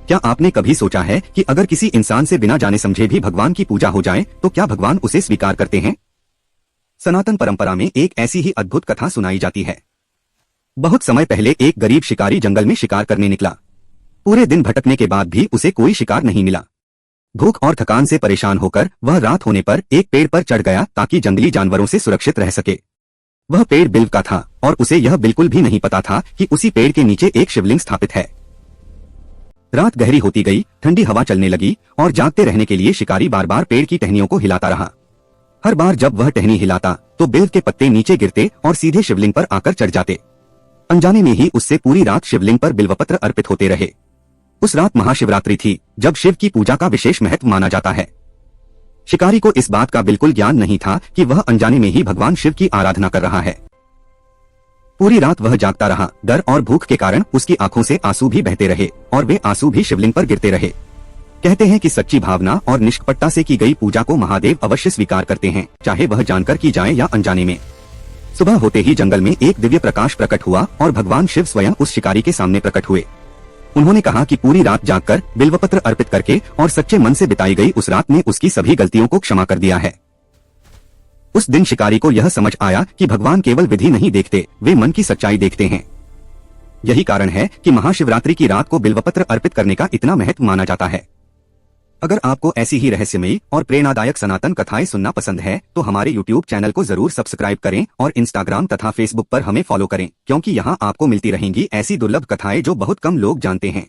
क्या आपने कभी सोचा है कि अगर किसी इंसान से बिना जाने समझे भी भगवान की पूजा हो जाए तो क्या भगवान उसे स्वीकार करते हैं? सनातन परंपरा में एक ऐसी ही अद्भुत कथा सुनाई जाती है। बहुत समय पहले एक गरीब शिकारी जंगल में शिकार करने निकला। पूरे दिन भटकने के बाद भी उसे कोई शिकार नहीं मिला। भूख और थकान से परेशान होकर वह रात होने पर एक पेड़ पर चढ़ गया ताकि जंगली जानवरों से सुरक्षित रह सके। वह पेड़ बिल्व का था और उसे यह बिल्कुल भी नहीं पता था कि उसी पेड़ के नीचे एक शिवलिंग स्थापित है। रात गहरी होती गई, ठंडी हवा चलने लगी और जागते रहने के लिए शिकारी बार बार पेड़ की टहनियों को हिलाता रहा। हर बार जब वह टहनी हिलाता तो बिल्व के पत्ते नीचे गिरते और सीधे शिवलिंग पर आकर चढ़ जाते। अनजाने में ही उससे पूरी रात शिवलिंग पर बिल्वपत्र अर्पित होते रहे। उस रात महाशिवरात्रि थी, जब शिव की पूजा का विशेष महत्व माना जाता है। शिकारी को इस बात का बिल्कुल ज्ञान नहीं था कि वह अनजाने में ही भगवान शिव की आराधना कर रहा है। पूरी रात वह जागता रहा। डर और भूख के कारण उसकी आंखों से आंसू भी बहते रहे और वे आंसू भी शिवलिंग पर गिरते रहे। कहते हैं कि सच्ची भावना और निष्कपटता से की गई पूजा को महादेव अवश्य स्वीकार करते हैं, चाहे वह जानकर की जाए या अनजाने में। सुबह होते ही जंगल में एक दिव्य प्रकाश प्रकट हुआ और भगवान शिव स्वयं उस शिकारी के सामने प्रकट हुए। उन्होंने कहा कि पूरी रात जागकर बिल्वपत्र अर्पित करके और सच्चे मन से बिताई गई उस रात ने उसकी सभी गलतियों को क्षमा कर दिया है। उस दिन शिकारी को यह समझ आया कि भगवान केवल विधि नहीं देखते, वे मन की सच्चाई देखते हैं। यही कारण है कि महाशिवरात्रि की रात को बिल्वपत्र अर्पित करने का इतना महत्व माना जाता है। अगर आपको ऐसी ही रहस्यमयी और प्रेरणादायक सनातन कथाएं सुनना पसंद है तो हमारे YouTube चैनल को जरूर सब्सक्राइब करें और Instagram तथा Facebook पर हमें फॉलो करें, क्योंकि यहाँ आपको मिलती रहेंगी ऐसी दुर्लभ कथाएं जो बहुत कम लोग जानते हैं।